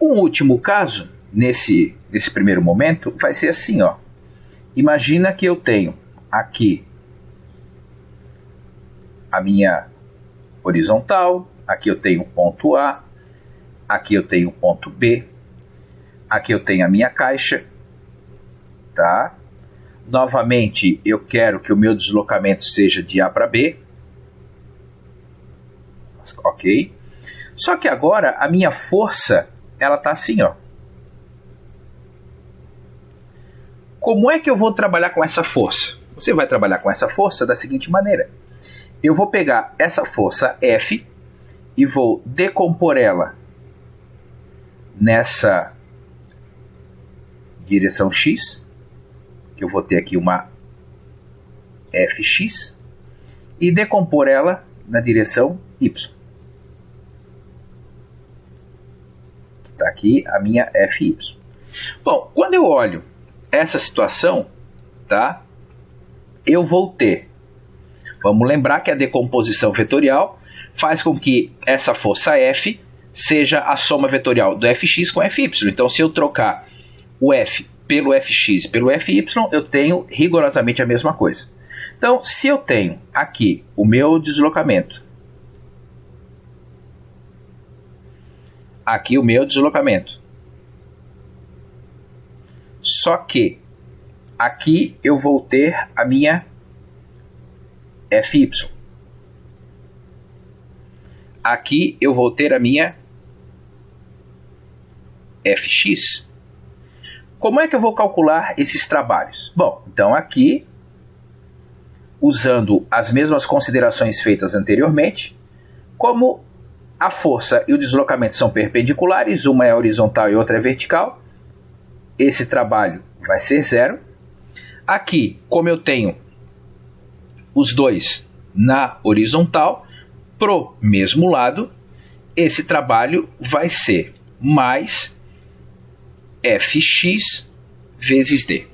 Um último caso, nesse primeiro momento, vai ser assim, ó. Imagina que eu tenho aqui a minha horizontal, aqui eu tenho o ponto A, aqui eu tenho o ponto B, aqui eu tenho a minha caixa, tá? Novamente, eu quero que o meu deslocamento seja de A para B, ok? Só que agora a minha força, ela tá assim, ó. Como é que eu vou trabalhar com essa força? Você vai trabalhar com essa força da seguinte maneira. Eu vou pegar essa força F e vou decompor ela nessa direção X, que eu vou ter aqui uma Fx, e decompor ela na direção Y. Está aqui a minha Fy. Bom, quando eu olho essa situação, tá? Eu vou ter, vamos lembrar que a decomposição vetorial faz com que essa força F seja a soma vetorial do Fx com Fy. Então, se eu trocar o F pelo Fx e pelo Fy, eu tenho rigorosamente a mesma coisa. Então, se eu tenho aqui o meu deslocamento, aqui o meu deslocamento, só que aqui eu vou ter a minha Fy. Aqui eu vou ter a minha Fx. Como é que eu vou calcular esses trabalhos? Bom, então aqui, usando as mesmas considerações feitas anteriormente, como a força e o deslocamento são perpendiculares, uma é horizontal e outra é vertical, esse trabalho vai ser zero. Aqui, como eu tenho os dois na horizontal, pro mesmo lado, esse trabalho vai ser mais Fx vezes d.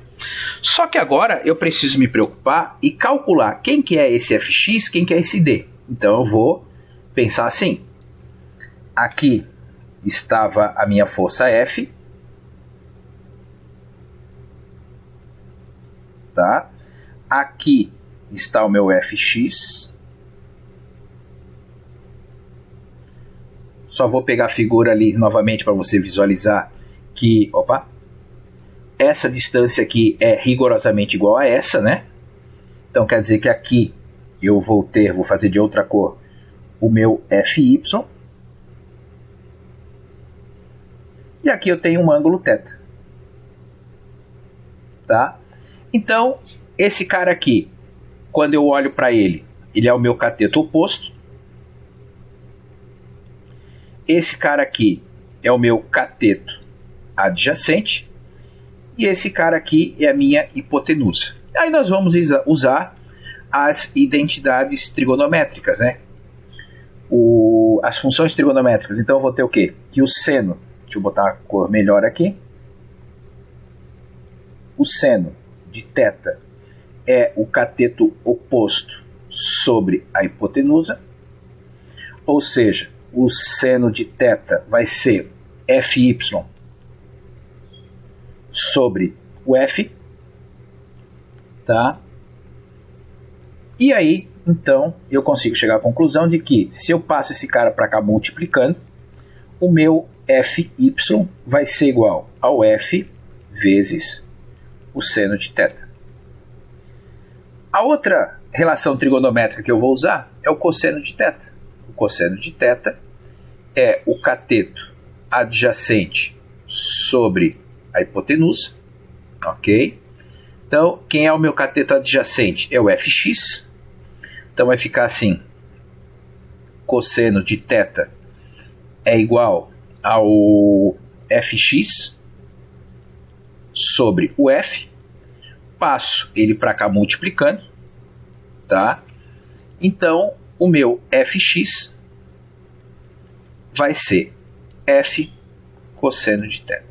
Só que agora eu preciso me preocupar e calcular quem que é esse Fx, quem que é esse d. Então eu vou pensar assim. Aqui estava a minha força F, tá? Aqui está o meu Fx. Só vou pegar a figura ali novamente para você visualizar que, opa, essa distância aqui é rigorosamente igual a essa, né? Então quer dizer que aqui eu vou fazer de outra cor, o meu Fy. E aqui eu tenho um ângulo θ. Tá? Então, esse cara aqui, quando eu olho para ele, ele é o meu cateto oposto. Esse cara aqui é o meu cateto adjacente. E esse cara aqui é a minha hipotenusa. Aí nós vamos usar as identidades trigonométricas, né? As funções trigonométricas. Então eu vou ter o quê? Que o seno, deixa eu botar a cor melhor aqui. O seno de θ é o cateto oposto sobre a hipotenusa. Ou seja, o seno de θ vai ser Fy sobre o F, tá? E aí, então, eu consigo chegar à conclusão de que se eu passo esse cara para cá multiplicando, o meu Fy vai ser igual ao F vezes o seno de θ. A outra relação trigonométrica que eu vou usar é o cosseno de θ. O cosseno de θ é o cateto adjacente sobre a hipotenusa, ok? Então, quem é o meu cateto adjacente? É o Fx. Então, vai ficar assim, cosseno de θ é igual ao Fx sobre o F. Passo ele para cá multiplicando, tá? Então, o meu Fx vai ser F cosseno de θ.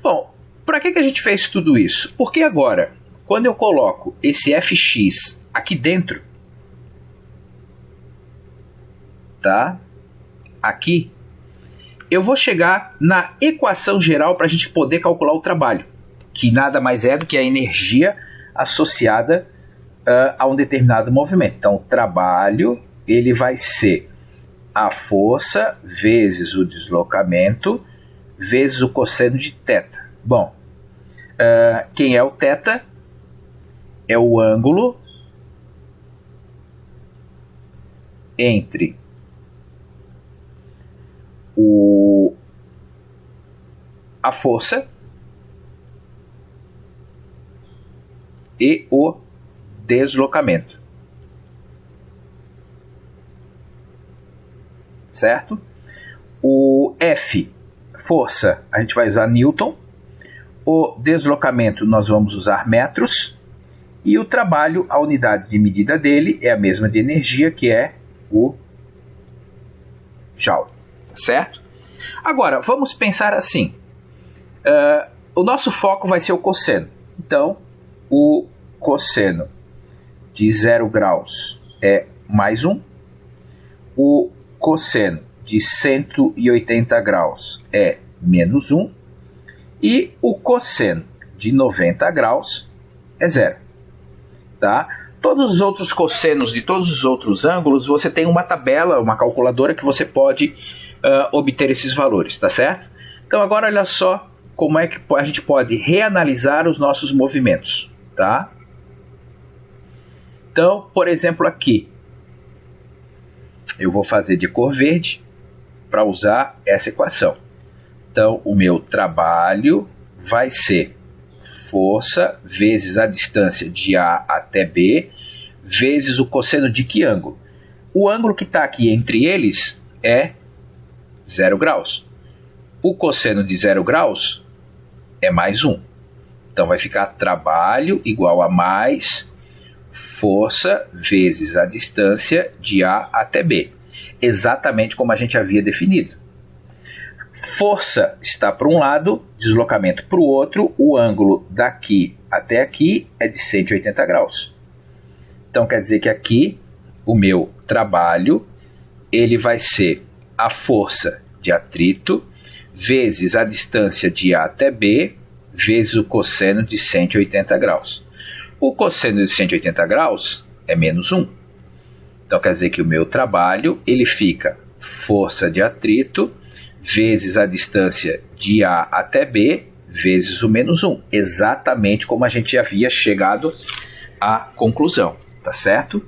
Bom, para que a gente fez tudo isso? Porque agora, quando eu coloco esse Fx aqui dentro, tá? Aqui, eu vou chegar na equação geral para a gente poder calcular o trabalho, que nada mais é do que a energia associada a um determinado movimento. Então, o trabalho ele vai ser a força vezes o deslocamento vezes o cosseno de θ. Bom, quem é o θ? É o ângulo entre a força e o deslocamento, certo? O F, força, a gente vai usar Newton. O deslocamento nós vamos usar metros. E o trabalho, a unidade de medida dele é a mesma de energia, que é o Joule, certo? Agora, vamos pensar assim. O nosso foco vai ser o cosseno. Então, o cosseno de 0 graus é mais 1. O cosseno de 180 graus é menos 1. E o cosseno de 90 graus é 0. Tá? Todos os outros cossenos de todos os outros ângulos, você tem uma tabela, uma calculadora que você pode obter esses valores, tá certo? Então agora olha só como é que a gente pode reanalisar os nossos movimentos, tá? Então, por exemplo, aqui eu vou fazer de cor verde para usar essa equação. Então, o meu trabalho vai ser força vezes a distância de A até B vezes o cosseno de que ângulo? O ângulo que está aqui entre eles é 0 graus. O cosseno de 0 graus é mais 1. Então vai ficar trabalho igual a mais força vezes a distância de A até B. Exatamente como a gente havia definido. Força está para um lado, deslocamento para o outro, o ângulo daqui até aqui é de 180 graus. Então quer dizer que aqui o meu trabalho ele vai ser a força de atrito vezes a distância de A até B vezes o cosseno de 180 graus. O cosseno de 180 graus é menos 1. Então quer dizer que o meu trabalho ele fica força de atrito vezes a distância de A até B, vezes o menos 1. Exatamente como a gente havia chegado à conclusão, tá certo?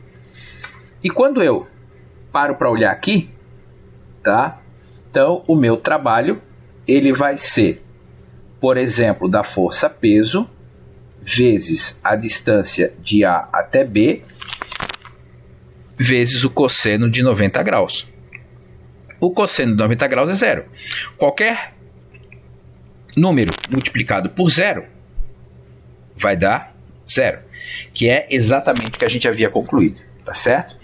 E quando eu paro para olhar aqui, tá? Então, o meu trabalho, ele vai ser, por exemplo, da força peso, vezes a distância de A até B, vezes o cosseno de 90 graus. O cosseno de 90 graus é 0. Qualquer número multiplicado por 0 vai dar 0, que é exatamente o que a gente havia concluído, tá certo?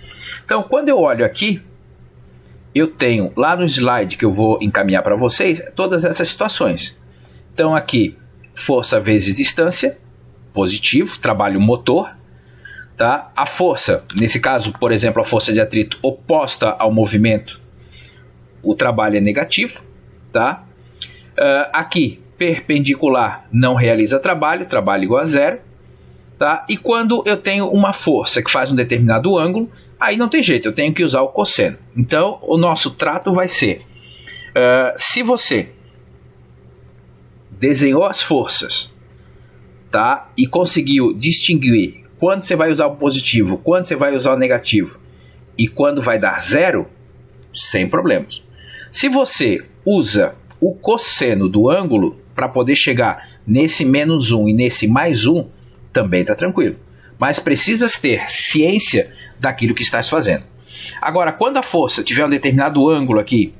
Então, quando eu olho aqui, eu tenho lá no slide que eu vou encaminhar para vocês todas essas situações. Então, aqui, força vezes distância, positivo, trabalho motor, tá? A força, nesse caso, por exemplo, a força de atrito oposta ao movimento, o trabalho é negativo, tá? Aqui, perpendicular não realiza trabalho, trabalho igual a 0, tá? E quando eu tenho uma força que faz um determinado ângulo, aí não tem jeito, eu tenho que usar o cosseno. Então, o nosso trato vai ser, se você desenhou as forças, tá? E conseguiu distinguir quando você vai usar o positivo, quando você vai usar o negativo e quando vai dar 0, sem problemas. Se você usa o cosseno do ângulo para poder chegar nesse menos 1 e nesse mais 1, também está tranquilo. Mas precisas ter ciência daquilo que estás fazendo. Agora, quando a força tiver um determinado ângulo aqui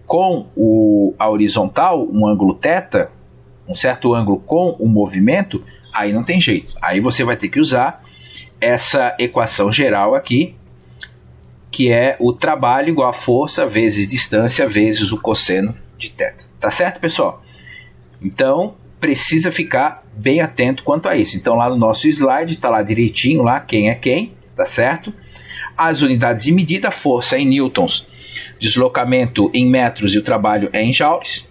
com a horizontal, um ângulo θ, um certo ângulo com o movimento, aí não tem jeito. Aí você vai ter que usar essa equação geral aqui, que é o trabalho igual a força vezes distância vezes o cosseno de θ. Tá certo, pessoal? Então, precisa ficar bem atento quanto a isso. Então, lá no nosso slide, está lá direitinho, lá quem é quem, tá certo? As unidades de medida, força em newtons deslocamento em metros e o trabalho é em joules.